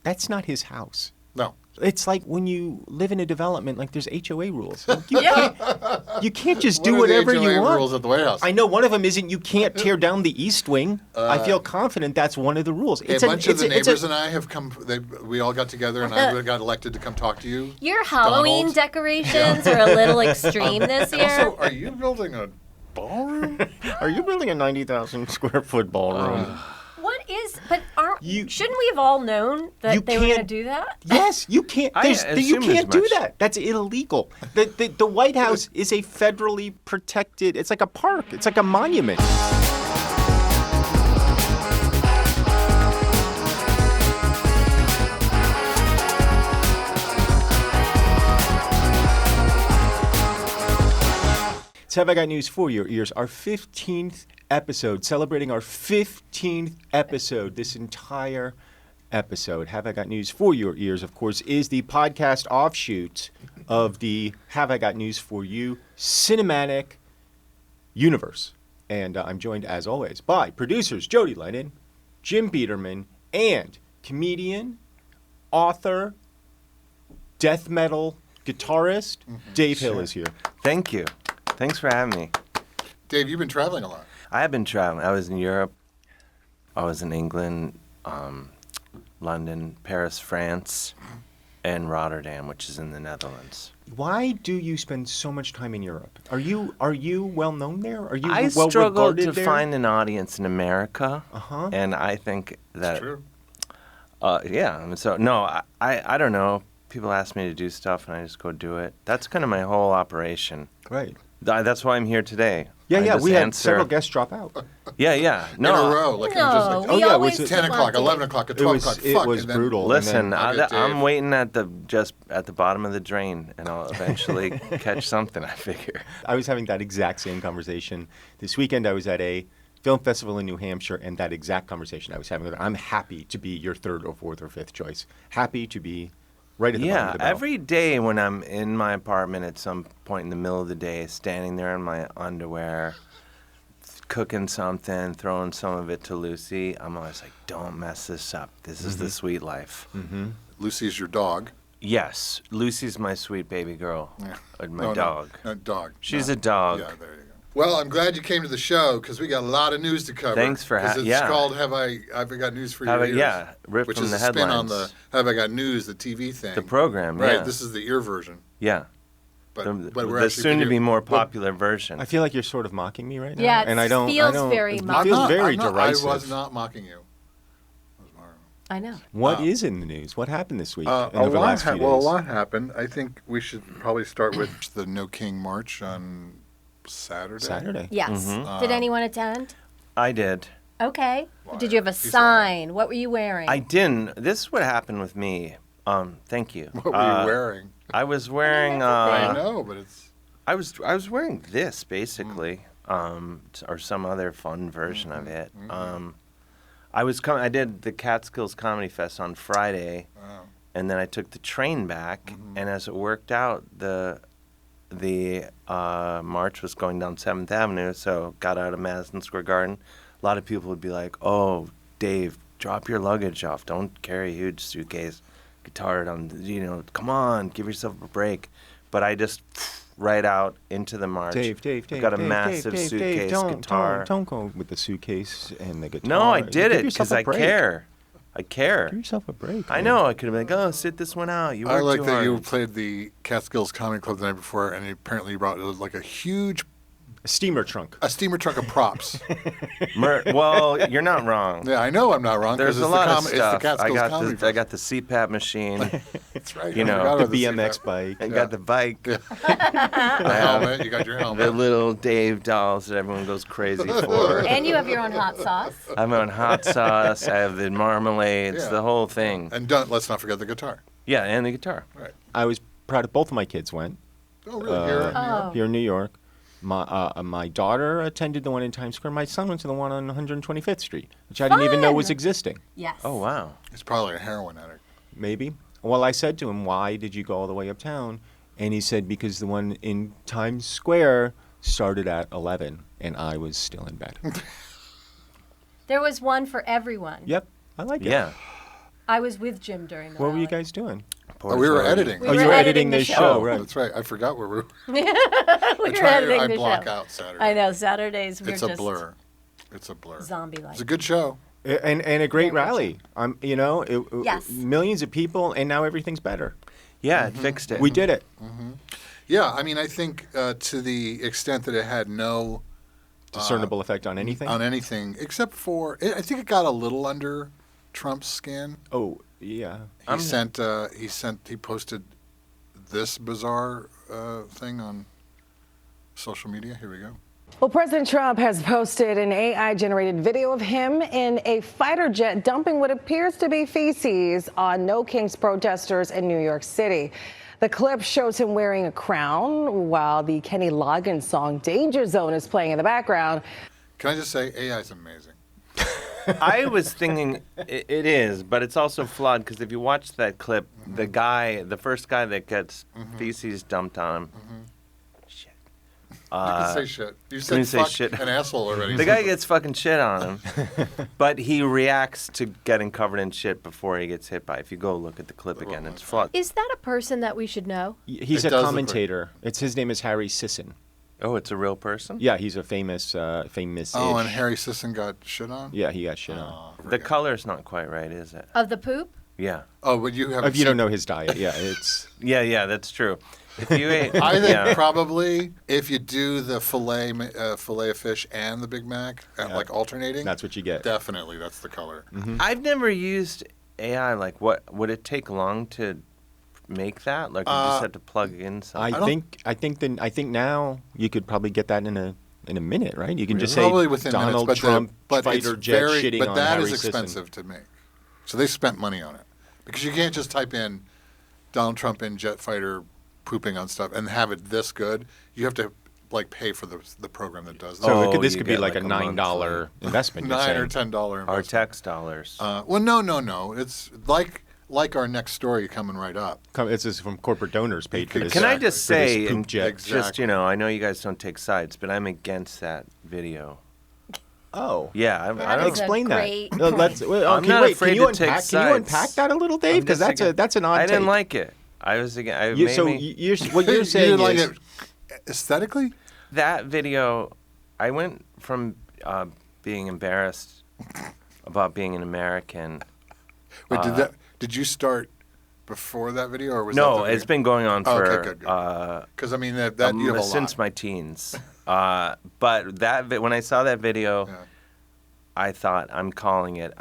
That's not his house. No. It's like when you live in a development, like there's HOA rules. Like you can't just do What are the whatever you HOA want. rules at the White House? I know one of them isn't you can't tear down the East Wing. I feel confident that's one of the rules. A bunch of the neighbors and I have come. We all got together, and I got elected to come talk to you. Your Halloween decorations are a little extreme this year. Also, are you building a ballroom? Are you building a 90,000 square foot ballroom? What is? But shouldn't we have all known that they were going to do that? Yes, you can't. You can't do that. That's illegal. The White House is a federally protected. It's like a park. It's like a monument. So have I got news for your ears? Our 15th episode, celebrating our 15th episode, this entire episode. Have I Got News for Your Ears, of course, is the podcast offshoot of the Have I Got News for You cinematic universe. And I'm joined, as always, by producers Jodi Lennon, Jim Biederman, and comedian, author, death metal guitarist, Dave Hill is here. Thank you. Thanks for having me. Dave, you've been traveling a lot. I have been traveling. I was in Europe. I was in England, London, Paris, France, and Rotterdam, which is in the Netherlands. Why do you spend so much time in Europe? Are you well known there? Are you I well struggled regarded to there? find an audience in America, and I think that It's true. I don't know. People ask me to do stuff, and I just go do it. That's kind of my whole operation. Right. That's why I'm here today. Yeah. We had several guests drop out. Yeah. No, in a row. Like No, just we always it was 10 o'clock, 11 o'clock, at 12 o'clock. It was brutal. Listen, I'll get Dave. I'm waiting at the bottom of the drain, and I'll eventually catch something, I figure. I was having that exact same conversation. This weekend I was at a film festival in New Hampshire, and that exact conversation I was having with her. I'm happy to be your third or fourth or fifth choice. Happy to be right at the bottom of the barrel. Every day when I'm in my apartment at some point in the middle of the day, standing there in my underwear, cooking something, throwing some of it to Lucy, I'm always like, don't mess this up. This is the sweet life. Mm-hmm. Lucy's your dog. Yes, Lucy's my sweet baby girl. Yeah. My dog. No, dog. She's a dog. Yeah, there you go. Well, I'm glad you came to the show because we got a lot of news to cover. Thanks for having me. It's called Have I Got News for Your Ears? Yeah, ripped which from is the a spin on headlines. the Have I Got News, the TV thing. The program, Right, yeah. this is the ear version. Yeah. But The we're actually soon-to-be-more popular version. I feel like you're sort of mocking me right now. Yeah, and I don't. feels I don't, very it mocking. feels very I'm not, derisive. I was not mocking you. I know. What is in the news? What happened this week? A over the last few days? lot happened. I think we should probably start with the No King March on Saturday. Yes. Mm-hmm. Did anyone attend? I did. Okay. Why? Did you have a sign? What were you wearing? I didn't. This is what happened with me. Thank you. What were you wearing? I was wearing. I know, but it's... I was wearing this basically, or some other fun version of it. I did the Catskills Comedy Fest on Friday, and then I took the train back. And as it worked out, the march was going down 7th Avenue, so got out of Madison Square Garden. A lot of people would be like, "Oh, Dave, drop your luggage off. Don't carry a huge suitcase, guitar on. Come on, give yourself a break." But I just right out into the march. Dave, got a massive suitcase, guitar. Don't go with the suitcase and the guitar. No, I did Give it yourself because a I break. care. I care. Give yourself a break. I man. know. I could have been like, "Oh, sit this one out. You I worked like too that hard." you played the Catskills Comedy Club the night before, and apparently you brought like a huge... A steamer trunk. A steamer truck of props. Well, you're not wrong. Yeah, I know I'm not wrong. There's it's a lot of It's the stuff. Catskills Comedy I got the CPAP machine. That's right. You I know, forgot about The CPAP. BMX bike. I got the bike. The helmet. You got your helmet. The little Dave dolls that everyone goes crazy for. And you have your own hot sauce. I have my own hot sauce. I have the marmalades, Yeah. the whole thing. And let's not forget the guitar. Yeah, and the guitar. Right. I was proud of both of my kids went. Oh, really? Here in New York? Here in New York. My daughter attended the one in Times Square. My son went to the one on 125th Street, which I didn't even know was existing. Yes. Oh, wow. He's probably a heroin addict. Maybe. Well, I said to him, "Why did you go all the way uptown?" And he said, "Because the one in Times Square started at 11, and I was still in bed." There was one for everyone. Yep, I like it. Yeah. I was with Jim during the What were you rally. guys doing? Oh, we were editing. We Oh, were you were editing editing the this show. show, right? That's right. I forgot where we were. We were editing I the block show. out Saturday. I know, Saturdays we're It's just a blur. It's a blur. zombie-like. It's a good show. And a great rally. Yes. Millions of people, and now everything's better. Yeah, it fixed it. We did it. Yeah, I mean, I think to the extent that it had no Discernible effect on anything? except for I think it got a little under Trump's skin. Oh, yeah. He posted this bizarre thing on social media. Here we go. Well, President Trump has posted an AI-generated video of him in a fighter jet dumping what appears to be feces on No Kings protesters in New York City. The clip shows him wearing a crown while the Kenny Loggins song Danger Zone is playing in the background. Can I just say, AI is amazing. I was thinking it is, but it's also flawed because if you watch that clip, the first guy that gets feces dumped on him, shit. You can say shit. You Can you said say fuck shit? an asshole already. The guy gets fucking shit on him, but he reacts to getting covered in shit before he gets hit by. If you go look at the clip again, it's flawed. Is that a person that we should know? He's It a does look commentator. His name is Harry Sisson. Oh, it's a real person? Yeah, he's a famous. Oh, and Harry Sisson got shit on? Yeah, he got shit on. The color's not quite right, is it? Of the poop? Yeah. Oh, but you haven't If you don't know his diet, yeah, it's. Yeah, that's true. If you ate, I think yeah. probably if you do the filet of fish and the Big Mac, like alternating, That's what you get. definitely that's the color. I've never used AI. Like, what would it take long to make that? Like, you just have to plug in something. I think now you could probably get that in a minute, right? You can just say Probably within Donald minutes, Trump but fighter it's jet very, shitting but on that Harry is Sisson. expensive to make. So they spent money on it because you can't just type in Donald Trump in jet fighter pooping on stuff and have it this good. You have to like pay for the program that does that. So this you could be get like a like a $9 monthly. investment. you're $9 or saying. $10 investment. Our tax dollars. Well, no. It's like our next story coming right up. This is from corporate donors paid for this. Can I Exactly. just for this say, poop and jet. just I know you guys don't take sides, but I'm against that video. Oh. Yeah, I That don't is a Explain great that. point. I'm not afraid can you to take unpack? Can you unpack sides. that a little, Dave? I'm Because just against- that's an odd I didn't take. like it. I was again. What you're saying you didn't like is it aesthetically? That video, I went from being embarrassed about being an American. Wait, did you start before that video or was No, that the it's been going on for okay, good. Because I mean that you have a since lot. my teens. But when I saw that video, Yeah. I thought I'm calling it.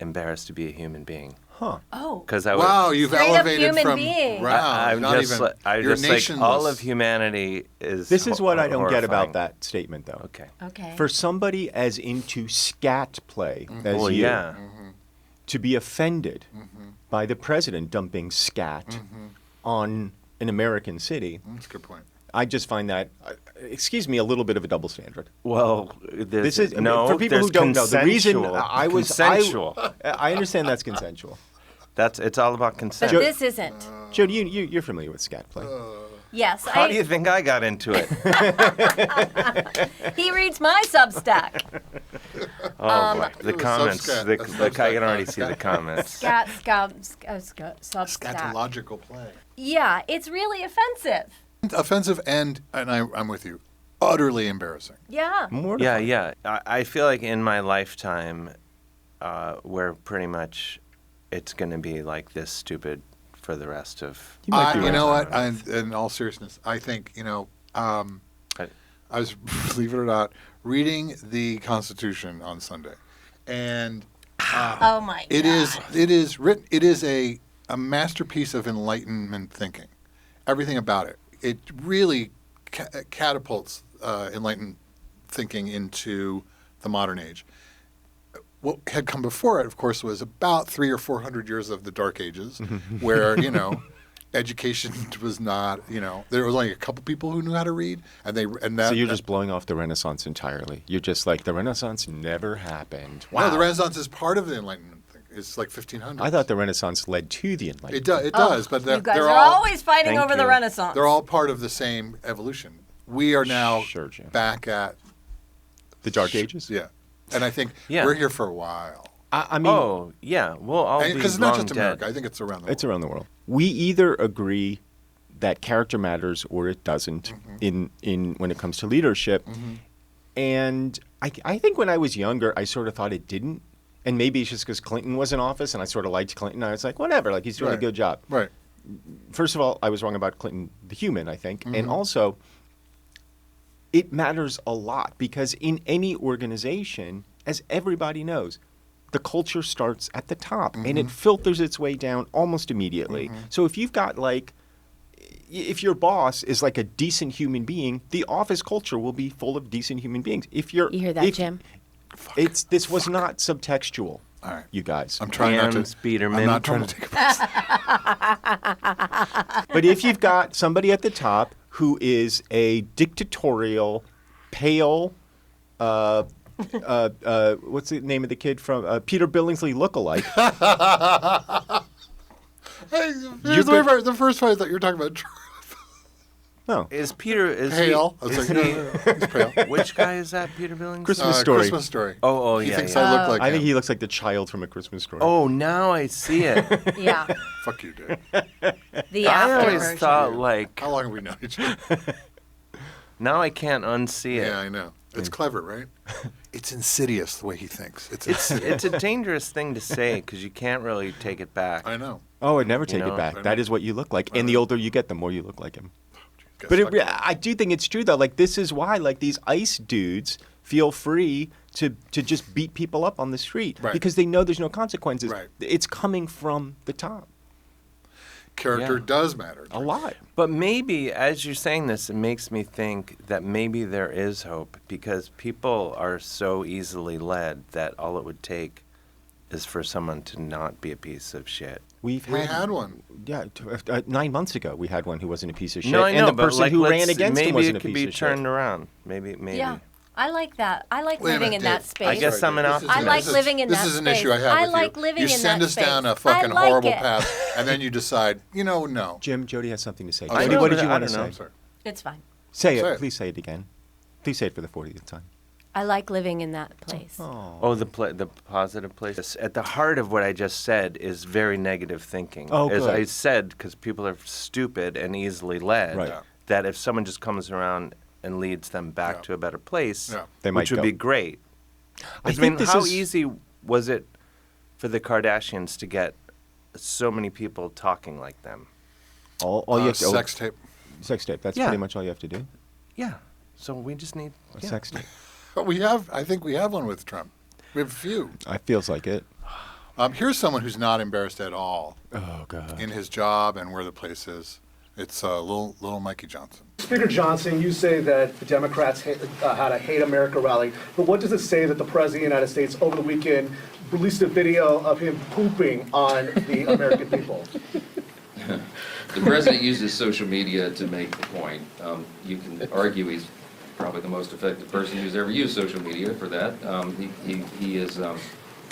Embarrassed to be a human being. Oh. Because I Wow, you've Straight up elevated human from being. wow, I'm not just, even I'm you're just like nationless. all of humanity is. This is what I don't get about horrifying. that statement, though. Okay. Okay. For somebody as into scat play as Well, you, yeah. to be offended by the president dumping scat on an American city, That's a good point. I just find that, excuse me, a little bit of a double standard. Well, This is no. for people who there's don't know. The reason consensual. I was consensual. I understand that's consensual. It's all about consent. But this isn't. Jodi, you're familiar with scat play. Yes. How do you think I got into it? He reads my Substack. Oh, boy. The comments. Substack. I can already see the comments. Substack. Scatological play. Yeah, it's really offensive. Offensive and I'm with you. Utterly embarrassing. Yeah. Yeah. I feel like in my lifetime, where pretty much it's going to be like this stupid for the rest of. You know what? In all seriousness, I think I was, believe it or not, reading the Constitution on Sunday, and Oh my God. it is written. It is a masterpiece of Enlightenment thinking. Everything about it. It really catapults enlightened thinking into the modern age. What had come before it, of course, was about 300 or 400 years of the Dark Ages, where education was not. There was only a couple people who knew how to read, So you're just blowing off the Renaissance entirely. You're just like, the Renaissance never happened. Wow. No, the Renaissance is part of the Enlightenment thing. It's like 1500. I thought the Renaissance led to the Enlightenment. It does, but You guys they're are all always fighting Thank over the you. Renaissance. they're all part of the same evolution. We are now Sure, Jim. back at The Dark Ages? yeah, and I think Yeah. we're here for a while. I mean, oh yeah, we'll all be Because it's not long just dead. America. I think it's around the world. it's around the world. We either agree that character matters or it doesn't in when it comes to leadership. And I think when I was younger, I sort of thought it didn't. And maybe it's just because Clinton was in office and I sort of liked Clinton. I was like, whatever, like he's doing a good job. Right. First of all, I was wrong about Clinton, the human, I think. And also, it matters a lot because in any organization, as everybody knows, the culture starts at the top and it filters its way down almost immediately. So if you've got if your boss is like a decent human being, the office culture will be full of decent human beings. You hear that, Jim? This was not subtextual, All right. you guys. I'm trying not to. Biederman. I'm not trying to take a piss. But if you've got somebody at the top who is a dictatorial, pale, what's the name of the kid from Peter Billingsley lookalike? Hey, the first one I thought you were talking about. No, Is Pale. I was like, no, he's pale. Which guy is that? Peter Billings? Christmas Story. Christmas Story. Oh, He yeah. thinks yeah. I look like I him. think he looks like the child from A Christmas Story. Oh, now I see it. Yeah. Fuck you, dude. The I after always version. thought like How long have we known each other? now I can't unsee it. Yeah, I know. It's clever, right? It's insidious the way he thinks. It's a dangerous thing to say because you can't really take it back. I know. Oh, I'd never take know, it back. I That know. is what you look like. And the older you get, the more you look like him. Guess But fuck it. I do think it's true, though. Like, this is why, like, these ICE dudes feel free to just beat people up on the street. Right. Because they know there's no consequences. Right. It's coming from the top. Character Yeah. does matter. A lot. But maybe, as you're saying this, it makes me think that maybe there is hope because people are so easily led that all it would take is for someone to not be a piece of shit. We had one. Yeah, 9 months ago, we had one who wasn't a piece of shit. No, I know, and the but person like, who ran let's- against him maybe wasn't it a could piece be of turned shit. around. Maybe. Yeah. I like that. I like Wait a living minute, in that Dave. space. I guess I'm an opposite. I like living in this that is an space. issue I have I with like you. living You in send that us down a space. fucking I like horrible it. path, and then you decide, no. Jim, Jodi has something to say. I Jodi, know, what did but you I want to don't know. say? I'm sorry. It's fine. Say Say it. it. Please say it again. Please say it for the 40th time. I like living in that place. Oh, the positive place. At the heart of what I just said is very negative thinking. Oh, As good. I said, because people are stupid and easily led, Right. Yeah. that if someone just comes around and leads them back Yeah. to a better place, Yeah. They might which would go. be great. I I think mean, this how is- easy was it for the Kardashians to get so many people talking like them? All you have to, Sex tape. sex tape. That's Yeah. pretty much all you have to do. Yeah. So we just need A sex tape. I think we have one with Trump. We have a few. It feels like it. Here's someone who's not embarrassed at all Oh, God. in his job and where the place is. It's little Mikey Johnson. Speaker Johnson, you say that the Democrats had a Hate America rally, but what does it say that the President of the United States over the weekend released a video of him pooping on the American people? The president uses social media to make the point. You can argue he's probably the most effective person who's ever used social media for that.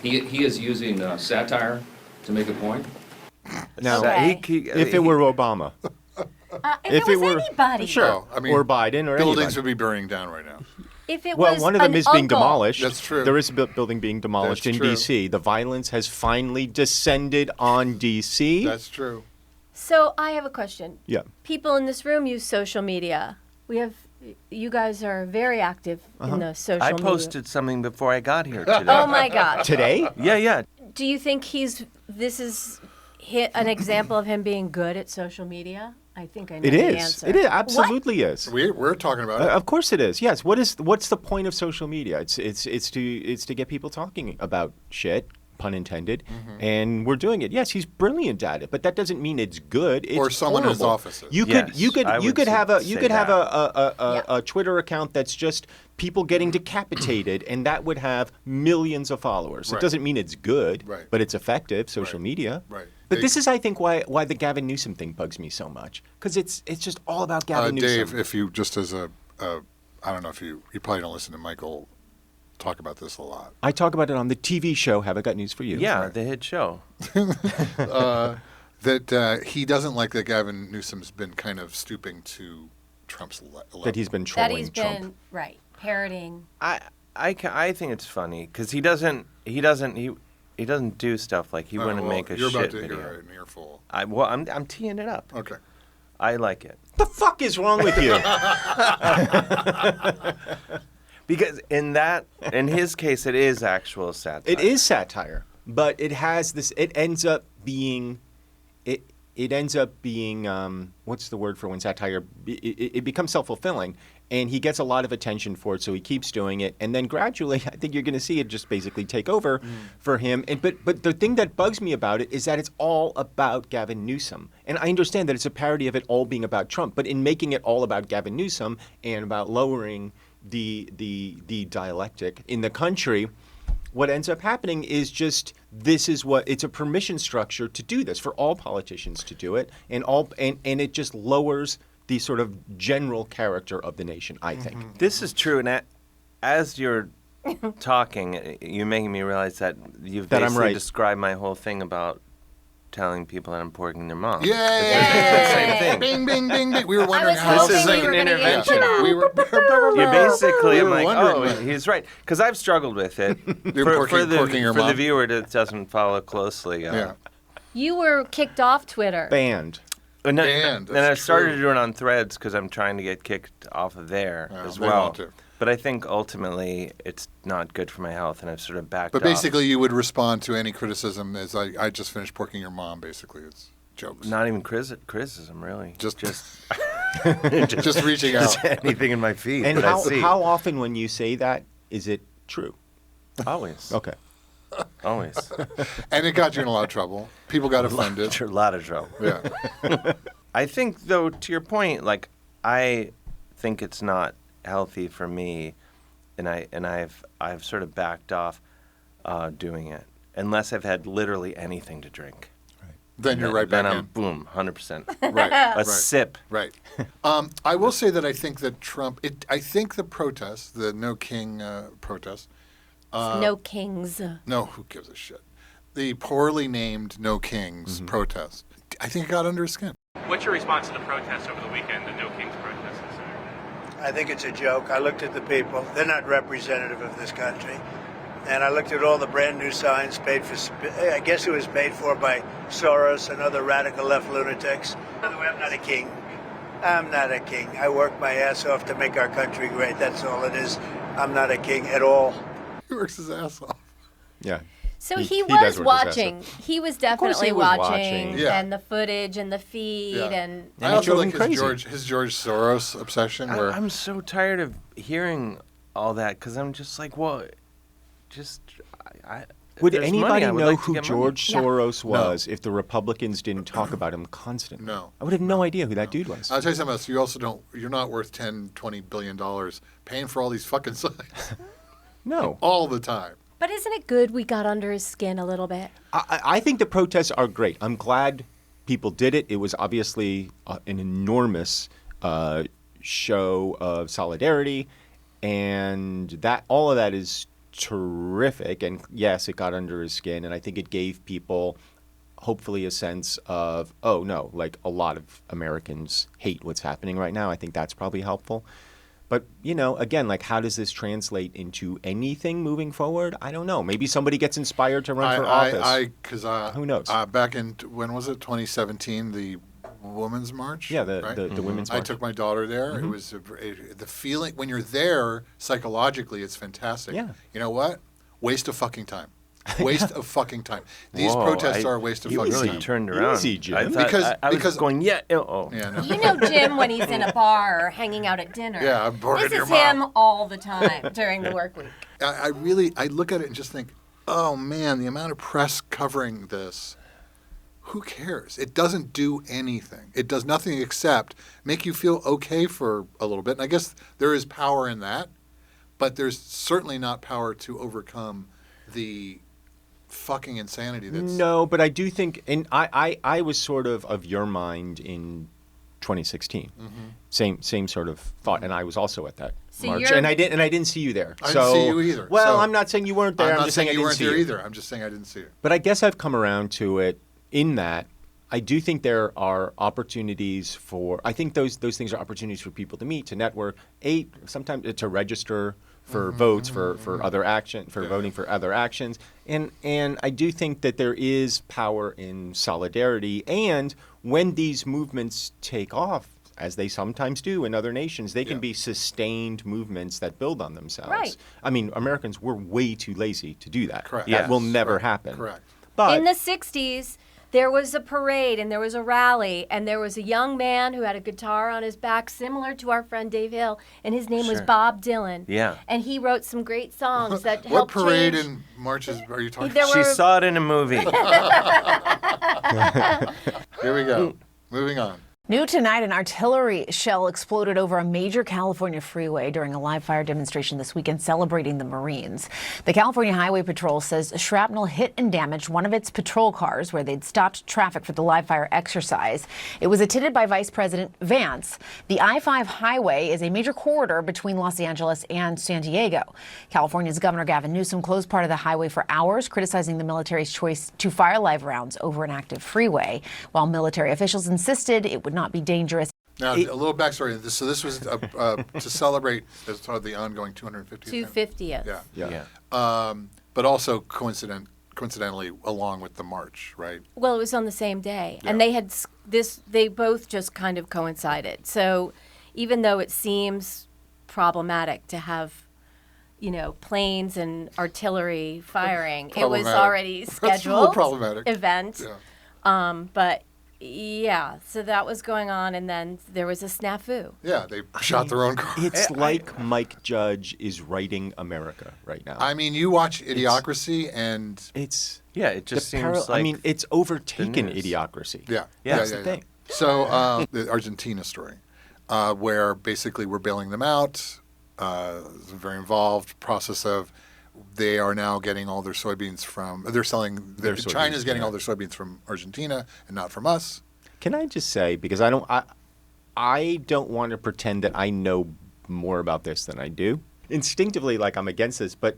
He is using satire to make a point. Now, Okay. if it were Obama, If it was anybody. sure, Oh, I mean, or Biden, or Buildings anybody. would be burning down right now. If it Well, was one of them an is being uncle. demolished. That's true. There is a building being demolished That's in true. D.C. The violence has finally descended on D.C. That's true. So I have a question. Yeah. People in this room use social media. You guys are very active in the social I media. posted something before I got here today. Oh my God. Today? Yeah. Do you think this is an example of him being good at social media? I think I know It the is. answer. It is. Absolutely is. We're talking about it. Of course it is. Yes. What's the point of social media? It's to get people talking about shit, pun intended, and we're doing it. Yes, he's brilliant at it, but that doesn't mean it's good. It's Or someone in his horrible. office is. You Yes, could I would have say that. a Twitter account that's just people getting decapitated, and that would have millions of followers. Right. It doesn't mean it's good, Right. but it's effective. Social Right. media. Right. But this is, I think, why the Gavin Newsom thing bugs me so much, because it's just all about Gavin Newsom. Dave, if you just as I don't know if you probably don't listen to Michael talk about this a lot. I talk about it on the TV show. Have I got news for you? Yeah, the hit show. That he doesn't like that Gavin Newsom's been kind of stooping to Trump's level. That he's been That trolling he's Trump. been parroting. I think it's funny because he he doesn't do stuff like he wouldn't make a you're shit about to, video. You're an earful. I'm teeing it up. Okay. I like it. The fuck is wrong with you? Because in his case, it is actual satire. It is satire, but it has this. It ends up being, it ends up being. What's the word for when satire? It becomes self-fulfilling, and he gets a lot of attention for it, so he keeps doing it, and then gradually, I think you're going to see it just basically take over for him. And but the thing that bugs me about it is that it's all about Gavin Newsom, and I understand that it's a parody of it all being about Trump, but in making it all about Gavin Newsom and about lowering the dialectic in the country, what ends up happening is just this is what it's a permission structure to do this for all politicians to do it, and it just lowers the sort of general character of the nation, I think. This is true, and as you're talking, you're making me realize that you've That I'm basically right. described my whole thing about telling people that I'm porking their mom. Yay! It's the same thing. Bing, bing, bing, bing. We were I wondering was how hoping This is like we were an going to get into intervention. that. We were. You're basically, We I'm were like, wondering when- he's right. Because I've struggled with it. You're porking your for the mom? viewer that doesn't follow closely. Yeah. You were kicked off Twitter. Banned. And Banned, then I that's started true. doing it on Threads because I'm trying to get kicked off of there Yeah, as they well. want to. But I think ultimately it's not good for my health, and I've sort of backed But off. basically, you would respond to any criticism as I just finished porking your mom. Basically, it's jokes. Not even criticism, really. Just just reaching out. just anything in my feed And that I see. how often when you say that is it true? Always. Okay. Always. And it got you in a lot of trouble. People got offended. A lot of trouble. Yeah. I think, though, to your point, like, I think it's not healthy for me, and I've sort of backed off doing it, unless I've had literally anything to drink. Then you're right back Then I'm in. boom, 100%. Right. A sip. Right. I will say that I think that Trump. I think the protest, the No King protest. No kings. No, who gives a shit? The poorly named No Kings protest. I think it got under his skin. What's your response to the protest over the weekend, the No Kings protest? I think it's a joke. I looked at the people. They're not representative of this country. And I looked at all the brand new signs paid for, I guess it was paid for by Soros and other radical left lunatics. By the way, I'm not a king. I'm not a king. I work my ass off to make our country great. That's all it is. I'm not a king at all. He works his ass off. Yeah. So He he does was work his ass watching. He was course definitely he was watching, watching. Yeah. and the footage and the feed Yeah. and And I it also drove like him his crazy. George Soros obsession. Where I'm so tired of hearing all that because I'm just like, well, just if Would there's anybody money, I would know like to who get money. George Soros was if the Republicans didn't talk about him constantly? No. I would have no idea who that dude was. I'll tell you something else. You also don't. You're not worth $10-20 billion paying for all these fucking signs No. all the time. But isn't it good we got under his skin a little bit? I think the protests are great. I'm glad people did it. It was obviously an enormous show of solidarity, and that all of that is terrific. And yes, it got under his skin, and I think it gave people hopefully a sense of, oh no, like a lot of Americans hate what's happening right now. I think that's probably helpful. But, you know, again, like, how does this translate into anything moving forward? I don't know. Maybe somebody gets inspired to run for office. Because Who knows? Back in when was it? 2017, the Women's March. Yeah, the right? Women's I March. took my daughter there. It was the feeling when you're there psychologically, it's fantastic. Yeah. You know what? Waste of fucking time. Waste of fucking time. These Whoa, protests are a waste of you fucking really time. turned around. Easy, Jim. I thought, Because- I was because- going, yeah. Oh. Yeah, no. You know Jim when he's in a bar or hanging out at dinner. Yeah, I'm bored This of your is mom. him all the time during the work week. I look at it and just think, oh man, the amount of press covering this. Who cares? It doesn't do anything. It does nothing except make you feel okay for a little bit. And I guess there is power in that, but there's certainly not power to overcome the fucking insanity that's No, but I do think, and I was sort of your mind in 2016. Same sort of thought, and I was also at that So march, you're- and I didn't see you there. I didn't see you either, Well, so- I'm not saying you weren't there. I'm I'm not just saying I you didn't weren't see there you. either. I'm just saying I didn't see it. But I guess I've come around to it in that I do think there are opportunities for. I think those things are opportunities for people to meet, to network, sometimes to register for votes, for other action, for voting for other actions. And I do think that there is power in solidarity. And when these movements take off, as they sometimes do in other nations, they can be sustained movements that build on themselves. Right. I mean, Americans were way too lazy to do that. Correct. That Yes. will never happen. Correct. But In the 60s, there was a parade and there was a rally, and there was a young man who had a guitar on his back, similar to our friend Dave Hill, and his name was Sure. Bob Dylan. Yeah. And he wrote some great songs that What helped parade change. and marches are you talking There about? She were- saw it in a movie. Here we go. Moving on. New tonight, an artillery shell exploded over a major California freeway during a live fire demonstration this weekend celebrating the Marines. The California Highway Patrol says shrapnel hit and damaged one of its patrol cars where they'd stopped traffic for the live fire exercise. It was attended by Vice President Vance. The I-5 highway is a major corridor between Los Angeles and San Diego. California's Governor Gavin Newsom closed part of the highway for hours, criticizing the military's choice to fire live rounds over an active freeway, while military officials insisted it would not be dangerous. Now, a little backstory. So this was to celebrate as part of the ongoing 250th. 250th. Yeah. Yeah. But also coincidentally along with the march, right? Well, it was on the same day, and they had they both just kind of coincided. So even though it seems problematic to have, planes and artillery firing, it was Problematic. already That's a little scheduled problematic. event. Yeah. But yeah, so that was going on, and then there was a snafu. Yeah, they shot their own car. it's like Mike Judge is writing America right now. I mean, you watch Idiocracy and It's Yeah, it just the seems like I mean, it's overtaken news. Idiocracy. yeah, That's the thing. So the Argentina story, where basically we're bailing them out. It's a very involved process of they are now getting all their soybeans from. They're selling. Their China's soybeans, getting yeah. all their soybeans from Argentina and not from us. Can I just say, because I don't want to pretend that I know more about this than I do. Instinctively, like I'm against this, but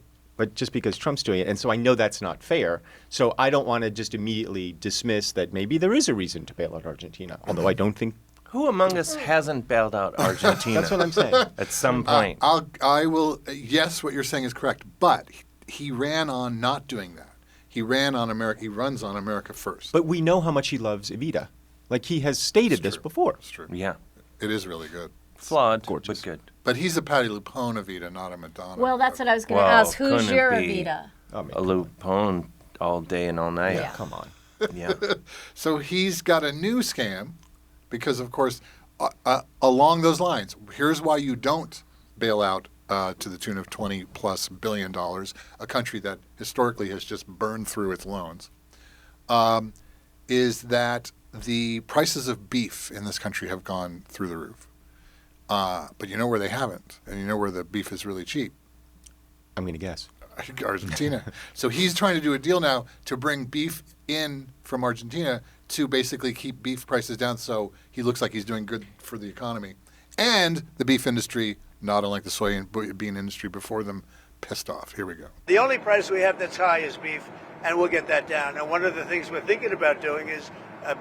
just because Trump's doing it, and so I know that's not fair. So I don't want to just immediately dismiss that maybe there is a reason to bail out Argentina, although I don't think. Who among us hasn't bailed out Argentina? That's what I'm saying. At some point. I will. Yes, what you're saying is correct, but he ran on not doing that. He ran on America. He runs on America first. But we know how much he loves Evita. Like he has stated this before. It's true. Yeah. It is really good. Flawed, gorgeous. but good. But he's a Patty LuPone Evita, not a Madonna. Well, that's what I was going to Well, ask. Who's couldn't your it be? Evita? I mean, A Lupone all day and all night. Yeah. come on. Yeah. So he's got a new scam because, of course, along those lines, here's why you don't bail out to the tune of $20+ billion, a country that historically has just burned through its loans, is that the prices of beef in this country have gone through the roof. But you know where they haven't, and you know where the beef is really cheap? I'm going to guess. Argentina. So he's trying to do a deal now to bring beef in from Argentina to basically keep beef prices down so he looks like he's doing good for the economy. And the beef industry, not unlike the soybean industry before them, pissed off. Here we go. The only price we have that's high is beef, and we'll get that down. And one of the things we're thinking about doing is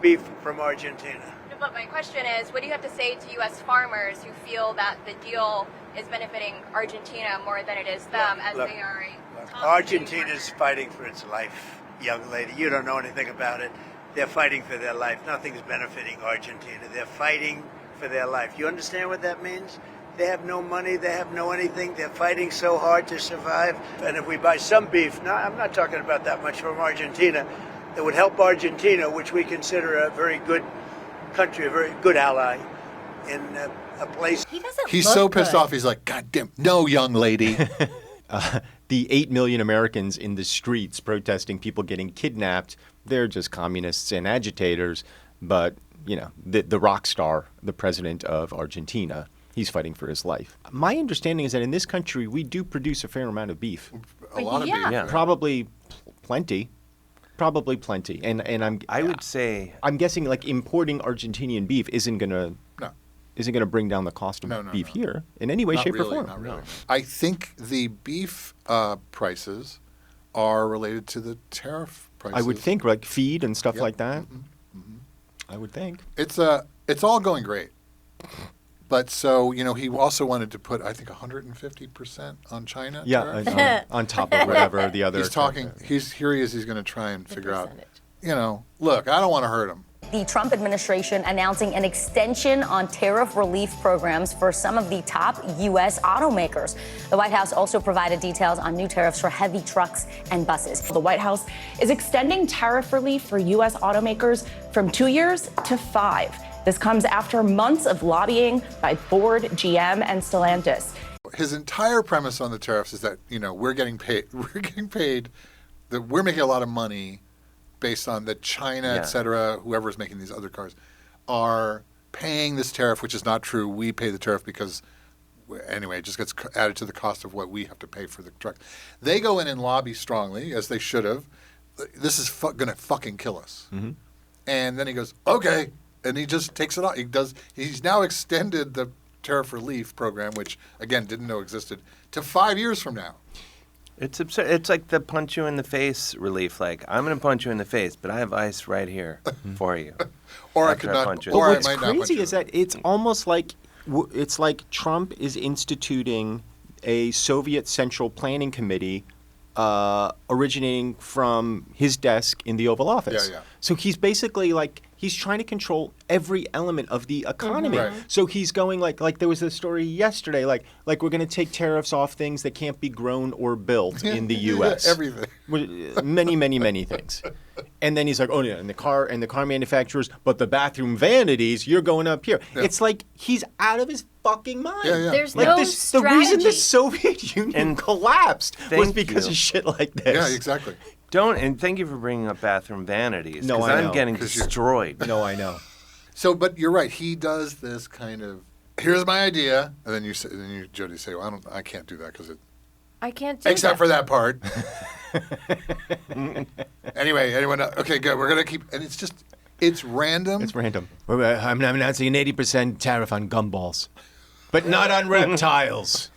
beef from Argentina. But my question is, what do you have to say to U.S. farmers who feel that the deal is benefiting Argentina more than it is them, as Look, they are Argentina's fighting for its life, young lady. You don't know anything about it. They're fighting for their life. Nothing's benefiting Argentina. They're fighting for their life. You understand what that means? They have no money. They have no anything. They're fighting so hard to survive. And if we buy some beef, now I'm not talking about that much from Argentina, it would help Argentina, which we consider a very good country, a very good ally in a place. He doesn't He's look so pissed good. off, he's like, God damn, no, young lady. The 8 million Americans in the streets protesting people getting kidnapped, they're just communists and agitators. But, the rock star, the president of Argentina, he's fighting for his life. My understanding is that in this country, we do produce a fair amount of beef. A lot of beef. Yeah. Probably plenty. Probably plenty. And I would say I'm guessing like importing Argentinian beef isn't gonna bring down the cost of beef here in any way, Not shape, really, or form. not really. I think the beef prices are related to the tariff prices. I would think like feed and stuff like that. I would think. It's all going great. But so, he also wanted to put, I think, 150% on China. Yeah, tariffs. on top of whatever the other. He's talking. He's going to try and figure out. Look, I don't want to hurt him. The Trump administration announcing an extension on tariff relief programs for some of the top U.S. automakers. The White House also provided details on new tariffs for heavy trucks and buses. The White House is extending tariff relief for U.S. automakers from 2 years to 5. This comes after months of lobbying by Ford, GM, and Stellantis. His entire premise on the tariffs is that, we're getting paid. That we're making a lot of money based on that China, et cetera, whoever is making these other cars, are paying this tariff, which is not true. We pay the tariff because, anyway, it just gets added to the cost of what we have to pay for the truck. They go in and lobby strongly, as they should have. This is going to fucking kill us. Mm-hmm. And then he goes, okay, and he just takes it off. He's now extended the tariff relief program, which, again, didn't know existed, to 5 years from now. It's absurd. It's like the punch you in the face relief. Like, I'm going to punch you in the face, but I have ice right here for you. Or I could not punch you. But what's crazy is that it's almost like Trump is instituting a Soviet Central Planning Committee originating from his desk in the Oval Office. Yeah. So he's basically he's trying to control every element of the economy. Mm-hmm. Right. So he's going like there was a story yesterday, like we're going to take tariffs off things that can't be grown or built in the U.S. Everything. Many things. And then he's like, oh yeah, and the car manufacturers, but the bathroom vanities, you're going up here. Yeah. It's like he's out of his fucking mind. Yeah. There's no strategy. The reason the Soviet Union collapsed was because of shit like this. Yeah, exactly. And thank you for bringing up bathroom vanities. No, I know. I'm getting destroyed. No, I know. So, but you're right. He does this kind of, here's my idea, and then you, Jodi, say, well, I can't do that because I can't do except that. for that part. Anyway, anyone else? Okay, good. We're going to keep, and it's random. It's random. I'm announcing an 80% tariff on gumballs, but not on reptiles.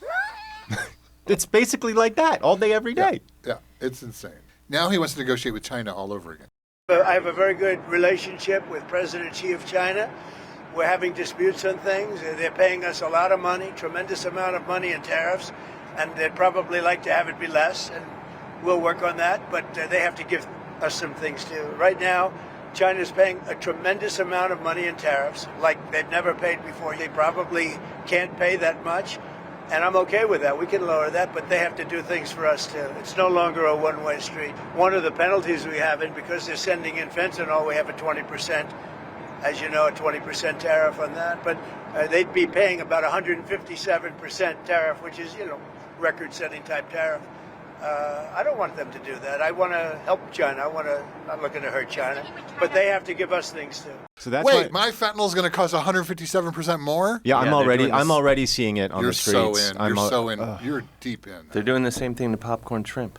It's basically like that all day, every day. Yeah, it's insane. Now he wants to negotiate with China all over again. I have a very good relationship with President Xi of China. We're having disputes on things. They're paying us a lot of money, tremendous amount of money in tariffs, and they'd probably like to have it be less, and we'll work on that, but they have to give us some things too. Right now, China's paying a tremendous amount of money in tariffs, like they've never paid before. They probably can't pay that much, and I'm okay with that. We can lower that, but they have to do things for us too. It's no longer a one-way street. One of the penalties we have, and because they're sending in fentanyl, we have a 20%, as you know, a 20% tariff on that. But they'd be paying about 157% tariff, which is, record-setting type tariff. I don't want them to do that. I want to help China. I'm not looking to hurt China, but they have to give us things too. So that's Wait, my fentanyl is going to cost 157% more? Yeah, I'm already seeing it on the streets. You're so in. You're deep in. They're doing the same thing to popcorn shrimp.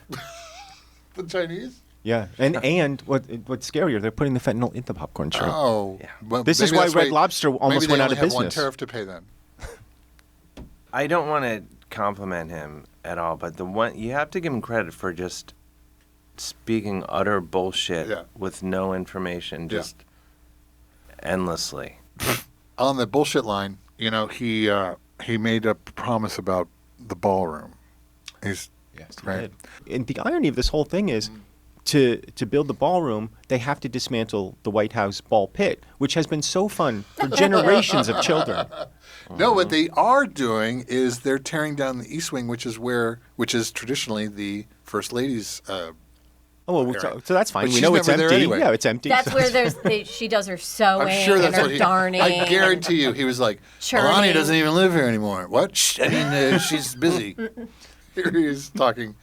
The Chinese? Yeah, and what's scarier, they're putting the fentanyl in the popcorn shrimp. Oh, yeah. Well, this is why Red Lobster almost went out of business. Maybe they only have one tariff to pay then. I don't want to compliment him at all, but you have to give him credit for just speaking utter bullshit with no information, just endlessly. On the bullshit line, he made a promise about the ballroom. Yes, right. And the irony of this whole thing is, to build the ballroom, they have to dismantle the White House ball pit, which has been so fun for generations of children. No, what they are doing is they're tearing down the East Wing, which is traditionally the First Lady's. So that's fine. But we know it's empty. Anyway. Yeah, it's empty. That's where she does her sewing I'm sure that's and her darning. I guarantee you, he was like, Melania doesn't even live here anymore. What? She's busy. Here he is talking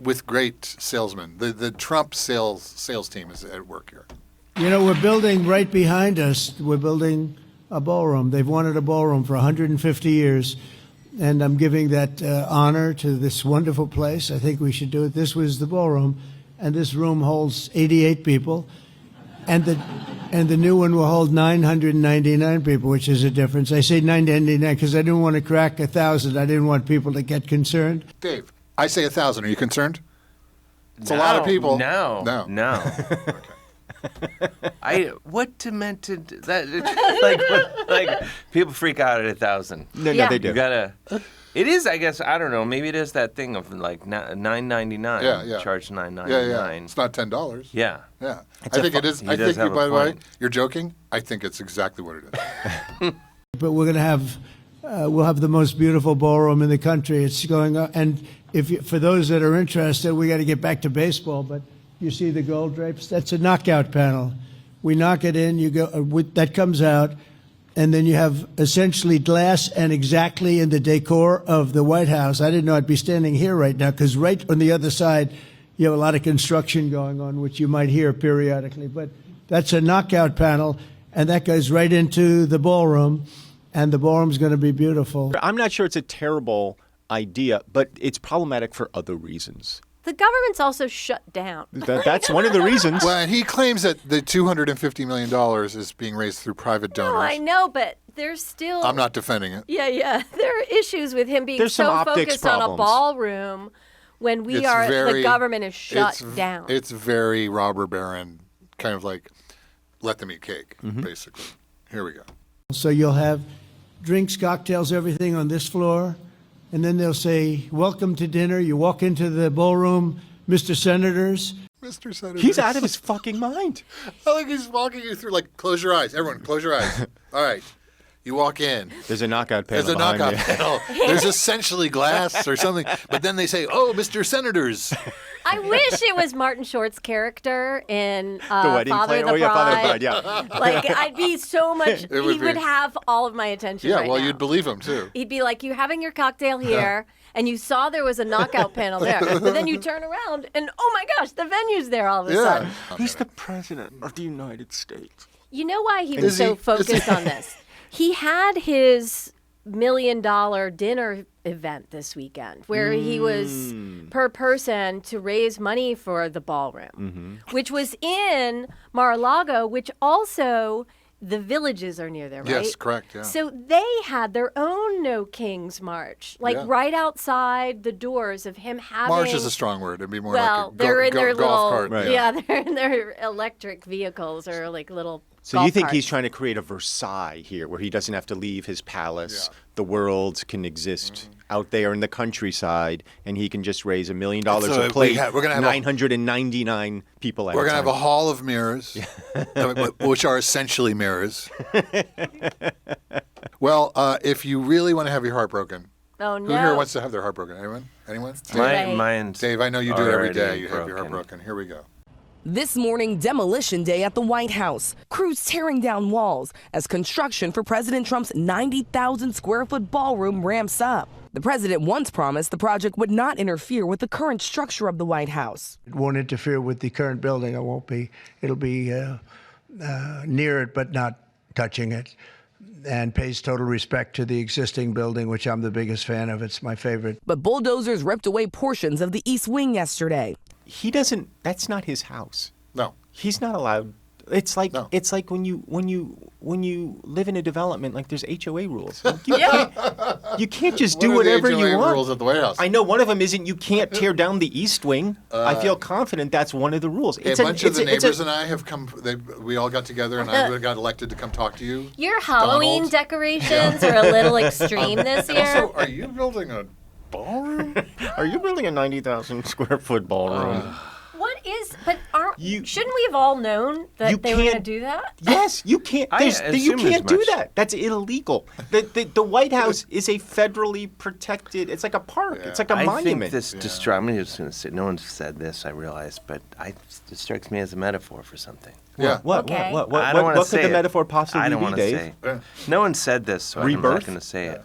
with great salesmen. The Trump sales team is at work here. We're building right behind us. We're building a ballroom. They've wanted a ballroom for 150 years, and I'm giving that honor to this wonderful place. I think we should do it. This was the ballroom, and this room holds 88 people, and the new one will hold 999 people, which is a difference. I say 999 because I didn't want to crack 1,000. I didn't want people to get concerned. Dave, I say 1,000. Are you concerned? It's a lot of people. No. Okay. What demented that? Like people freak out at 1,000. No, they do. You gotta. It is, I guess. I don't know. Maybe it is that thing of like $9.99. Yeah. Charge $9.99. Yeah. It's not $10. Yeah. Yeah. I think it is. I think, by the way, you're joking. I think it's exactly what it is. But we're going to have, we'll have the most beautiful ballroom in the country. It's going up. And for those that are interested, we got to get back to baseball. But you see the gold drapes? That's a knockout panel. We knock it in. You go. That comes out. And then you have essentially glass and exactly in the decor of the White House. I didn't know I'd be standing here right now because right on the other side, you have a lot of construction going on, which you might hear periodically. But that's a knockout panel, and that goes right into the ballroom, and the ballroom's going to be beautiful. I'm not sure it's a terrible idea, but it's problematic for other reasons. The government's also shut down. That's one of the reasons. Well, and he claims that the $250 million is being raised through private donors. No, I know, but there's still... I'm not defending it. Yeah. There are issues with him being There's so some optics focused on a problems. ballroom when the government is shut down. It's very robber baron, kind of like let them eat cake, basically. Here we go. So you'll have drinks, cocktails, everything on this floor. And then they'll say, welcome to dinner. You walk into the ballroom, Mr. Senators. Mr. Senators. He's out of his fucking mind. I think he's walking you through, like, close your eyes. Everyone, close your eyes. All right. You walk in. There's a knockout panel. There's a knockout panel. There's essentially glass or something. But then they say, oh, Mr. Senators. I wish it was Martin Short's character in The Wedding Father Planner. of the Bride. Father of the Bride, yeah. Like, I'd be so much... He would have all of my attention right now. You'd believe him, too. He'd be like, you're having your cocktail here, and you saw there was a knockout panel there. But then you turn around, and oh my gosh, the venue's there all of a sudden. He's the president of the United States. You know why he was so focused on this? He had his $1 million dinner event this weekend where he was per person to raise money for the ballroom, which was in Mar-a-Lago, which also the villages are near there, right? Yes, correct, yeah. So they had their own No Kings March, like right outside the doors of him having... March is a strong word. It'd be more well, like a they're in their golf little, cart. Yeah, they're in their electric vehicles or like little So golf you think carts. he's trying to create a Versailles here where he doesn't have to leave his palace. Yeah. The world can exist out there in the countryside, and he can just raise $1 million a plate. We're gonna have 999 people at a time. We're going to have a hall of mirrors, which are essentially mirrors. Well, if you really want to have your heart broken, oh, no. who here wants to have their heart broken? Anyone? Mine's Dave, I know you do it every day. already You have your heart broken. broken. Here we go. This morning, demolition day at the White House. Crews tearing down walls as construction for President Trump's 90,000 square foot ballroom ramps up. The president once promised the project would not interfere with the current structure of the White House. It won't interfere with the current building. It'll be near it, but not touching it, and pays total respect to the existing building, which I'm the biggest fan of. It's my favorite. But bulldozers ripped away portions of the East Wing yesterday. He doesn't. That's not his house. No, he's not allowed. It's like it's like when you live in a development, like there's HOA rules. Like you can't just do whatever you want. What are the HOA rules at the White House? I know one of them isn't you can't tear down the East Wing. I feel confident that's one of the rules. A bunch of the neighbors and I have come. We all got together and I got elected to come talk to you. Your Halloween decorations are a little extreme this year. Also, are you building a ballroom? Are you building a 90,000 square foot ballroom? Shouldn't we have all known that they were going to do that? Yes, you can't. You can't do that. That's illegal. The White House is a federally protected. It's like a park. It's like a monument. I think this I'm just going to say. No one said this. I realize, but it strikes me as a metaphor for something. Yeah. What I don't want to what say could the it. metaphor possibly I don't be, want to Dave? say. No one said this, so I'm not going to say it.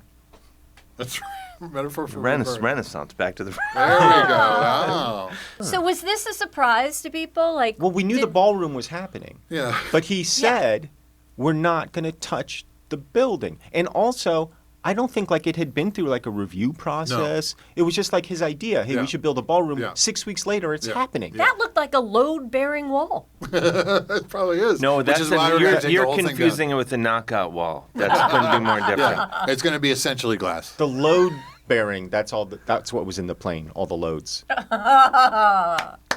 That's right. Metaphor for Renaissance. Back to the. There we go. Wow. So was this a surprise to people? Like, well, we knew the ballroom was happening. Yeah. But he said, we're not going to touch the building. And also, I don't think like it had been through like a review process. No. It was just like his idea. Hey, we should build a ballroom. Yeah. 6 weeks later, it's happening. That looked like a load-bearing wall. It probably is. No, that's you're confusing it with the knockout wall. That's going to be more different. Yeah. It's going to be essentially glass. The load bearing. That's all. That's what was in the plane. All the loads.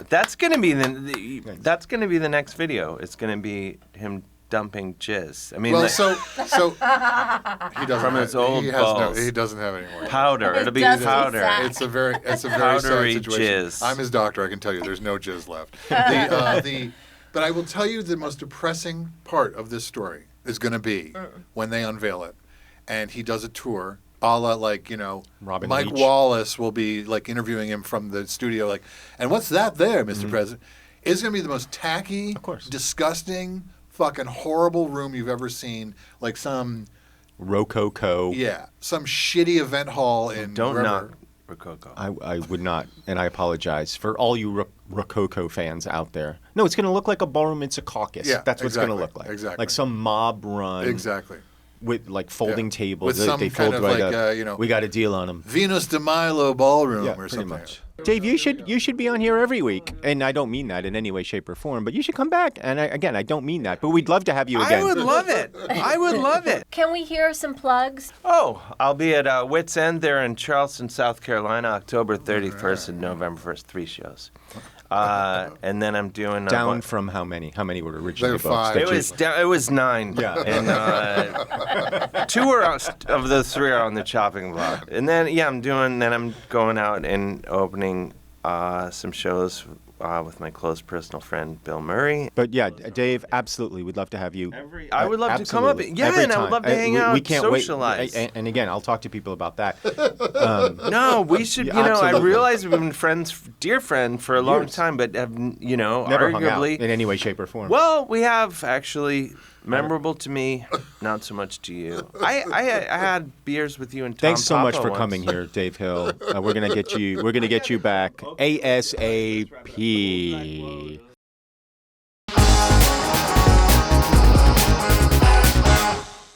That's gonna be that's gonna be the next video. It's gonna be him dumping jizz. I mean, well, so he doesn't from his old balls. He doesn't have any more. Powder. It'll be powder. It's a very powdery sad situation. jizz. I'm his doctor. I can tell you, there's no jizz left. But I will tell you the most depressing part of this story is going to be when they unveil it, and he does a tour. A la, like, Robin Mike Leach. Wallace will be like interviewing him from the studio, like, and what's that there, Mr. President? It's going to be the most tacky, disgusting, fucking horrible room you've ever seen. Like some Rococo. Yeah, some shitty event hall in Don't wherever. knock Rococo. I would not, and I apologize for all you Rococo fans out there. No, it's going to look like a ballroom in Secaucus. Yeah, That's what it's going to exactly, look like. exactly. Like some mob run. Exactly. With like folding tables. With some they kind fold of right like, up. We got a deal on them. Venus de Milo ballroom or pretty something. much. Dave, you should be on here every week, and I don't mean that in any way, shape, or form. But you should come back. And I don't mean that, but we'd love to have you again. I would love it. I would love it. Can we hear some plugs? Oh, I'll be at Wits End there in Charleston, South Carolina, October 31st and November 1st, 3 shows. And then I'm doing down from how many? How many were originally There were booked? 5. It was 9. Yeah. And 2 of those 3 are on the chopping block. And then I'm going out and opening some shows with my close personal friend Bill Murray. But yeah, Dave, absolutely, we'd love to have you. I would love to come up. Absolutely. Yeah, Every and I would time. love to hang out, We can't socialize. wait. And again, I'll talk to people about that. No, we should. Yeah, I absolutely. realize we've been friends, dear friend, for a long Years. time, but have Never hung out arguably in any way, shape, or form. Well, we have actually. Memorable to me, not so much to you. I had beers with you and Tom. Thanks so much Papa for once. coming here, Dave Hill. We're gonna get you back ASAP.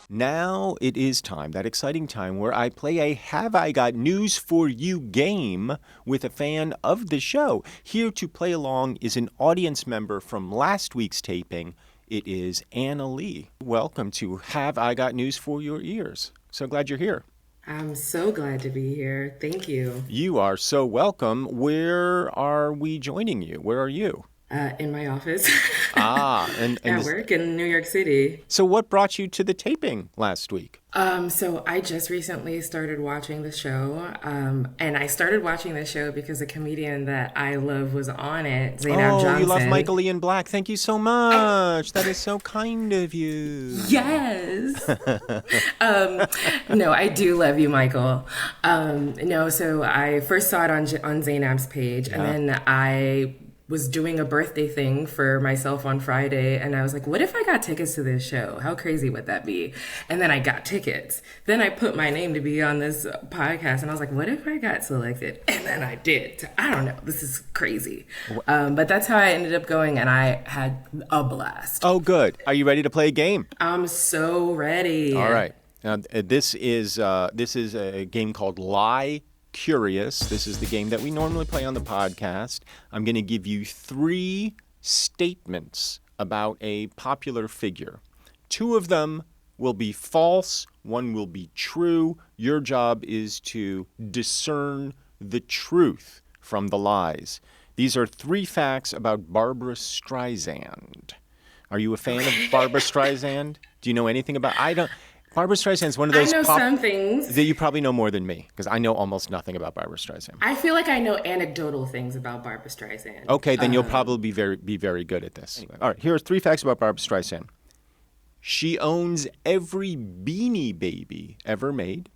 Now it is time, that exciting time where I play a Have I Got News For You game with a fan of the show. Here to play along is an audience member from last week's taping. It is Anne-Elie. Welcome to Have I Got News For Your Ears. So glad you're here. I'm so glad to be here. Thank you. You are so welcome. Where are we joining you? Where are you? In my office. And at work in New York City. So what brought you to the taping last week? So I just recently started watching the show, and I started watching the show because a comedian that I love was on it, Zainab Johnson. You love Michael Ian Black. Thank you so much. That is so kind of you. Yes. No, I do love you, Michael. So I first saw it on Zainab's page, and then I was doing a birthday thing for myself on Friday, and I was like, what if I got tickets to this show? How crazy would that be? And then I got tickets. Then I put my name to be on this podcast, and I was like, what if I got selected? And then I did. I don't know. This is crazy. But that's how I ended up going, and I had a blast. Oh, good. Are you ready to play a game? I'm so ready. All right. Now, this is a game called Lie Curious. This is the game that we normally play on the podcast. I'm going to give you 3 statements about a popular figure. 2 of them will be false. 1 will be true. Your job is to discern the truth from the lies. These are 3 facts about Barbra Streisand. Are you a fan of Barbra Streisand? Do you know anything about? Barbra Streisand's one of those. I know some things. That you probably know more than me, because I know almost nothing about Barbra Streisand. I feel like I know anecdotal things about Barbra Streisand. Okay, then you'll probably be very good at this. Anyway, all right, here are 3 facts about Barbra Streisand. She owns every Beanie Baby ever made.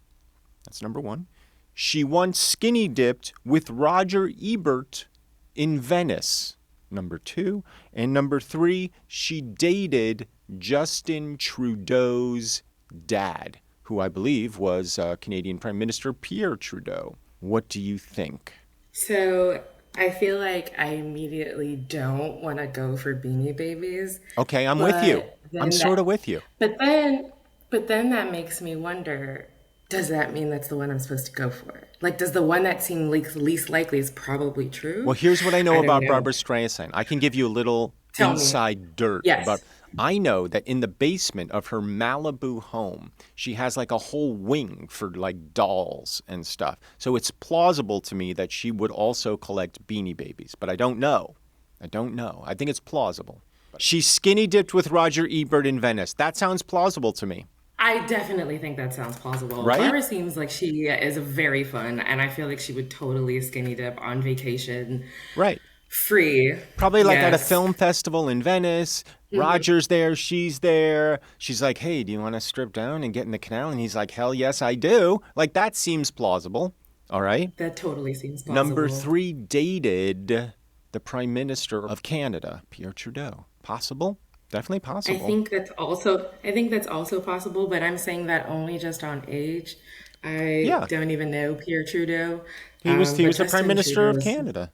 That's number 1. She once skinny dipped with Roger Ebert in Venice. Number 2. And number 3, she dated Justin Trudeau's dad, who I believe was Canadian Prime Minister Pierre Trudeau. What do you think? So I feel like I immediately don't want to go for Beanie Babies. Okay, I'm with you. I'm sort of with you. But then that makes me wonder, does that mean that's the one I'm supposed to go for? Like, does the one that seemed least likely is probably true? Well, here's what I know about Barbra Streisand. I can give you a little inside dirt about. I know that in the basement of her Malibu home, she has like a whole wing for like dolls and stuff. So it's plausible to me that she would also collect Beanie Babies, but I don't know. I think it's plausible. She's skinny dipped with Roger Ebert in Venice. That sounds plausible to me. I definitely think that sounds plausible. Right? Barbara seems like she is very fun, and I feel like she would totally skinny dip on vacation. Right. Free. Probably like at a film festival in Venice. Roger's there, she's there. She's like, hey, do you want to strip down and get in the canal? And he's like, hell yes, I do. Like, that seems plausible. All right? That totally seems plausible. Number 3, dated the Prime Minister of Canada, Pierre Trudeau. Possible? Definitely possible. I think that's also possible, but I'm saying that only just on age. I don't even know Pierre Trudeau. He was the Prime Minister of Canada.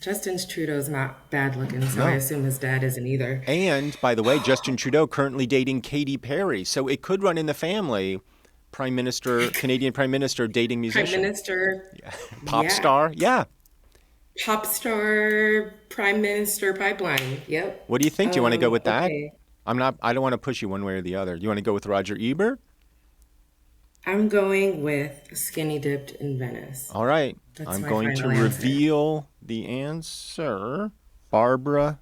Justin Trudeau's not bad looking, so I assume his dad isn't either. And, by the way, Justin Trudeau currently dating Katy Perry, so it could run in the family. Prime Minister, Canadian Prime Minister dating musician. Prime Minister. Yeah. Pop star, yeah. Pop star, Prime Minister pipeline, yep. What do you think? Do you want to go with that? Okay. I don't want to push you one way or the other. You want to go with Roger Ebert? I'm going with skinny dipped in Venice. All right. That's I'm my going to final reveal the answer. Barbara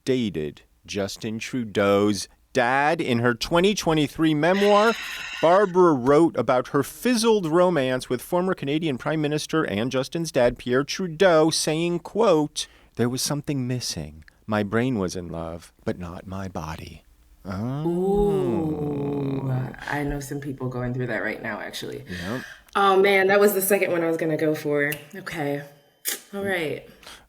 dated Justin Trudeau's dad. In her 2023 memoir, Barbara wrote about her fizzled romance with former Canadian Prime Minister and Justin's dad, Pierre Trudeau, saying, quote, there was something missing. My brain was in love, but not my body. Oh. Ooh, I know some people going through that right now, actually. Yep. Oh, man, that was the second one I was going to go for. Okay. All right.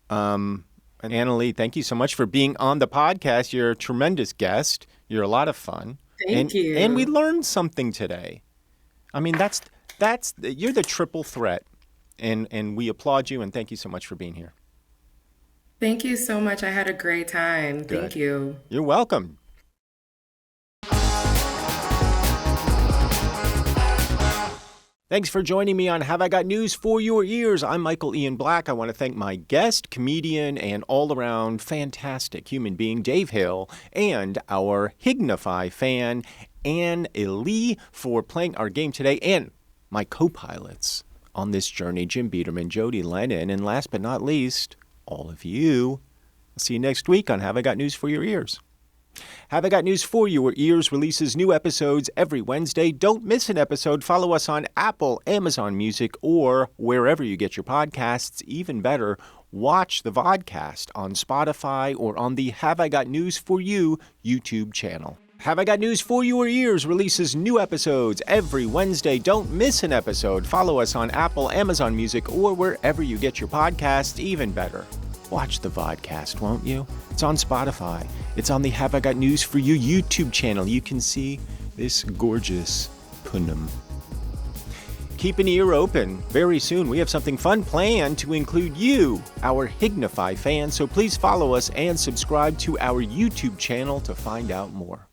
And Anne-Elie, thank you so much for being on the podcast. You're a tremendous guest. You're a lot of fun. Thank you. And we learned something today. I mean, you're the triple threat. And we applaud you and thank you so much for being here. Thank you so much. I had a great time. Good. Thank you. You're welcome. Thanks for joining me on Have I Got News for Your Ears. I'm Michael Ian Black. I want to thank my guest, comedian, and all-around fantastic human being, Dave Hill, and our HIGNFYE fan, Anne-Elie, for playing our game today, and my co-pilots on this journey, Jim Biederman, Jodi Lennon, and last but not least, all of you. I'll see you next week on Have I Got News for Your Ears. Have I Got News for Your Ears releases new episodes every Wednesday. Don't miss an episode. Follow us on Apple, Amazon Music, or wherever you get your podcasts. Even better, watch the Vodcast on Spotify or on the Have I Got News for You YouTube channel. Have I Got News for Your Ears releases new episodes every Wednesday. Don't miss an episode. Follow us on Apple, Amazon Music, or wherever you get your podcasts. Even better, watch the Vodcast, won't you? It's on Spotify. It's on the Have I Got News for You YouTube channel. You can see this gorgeous punum. Keep an ear open. Very soon we have something fun planned to include you, our HIGNFYE fans, so please follow us and subscribe to our YouTube channel to find out more.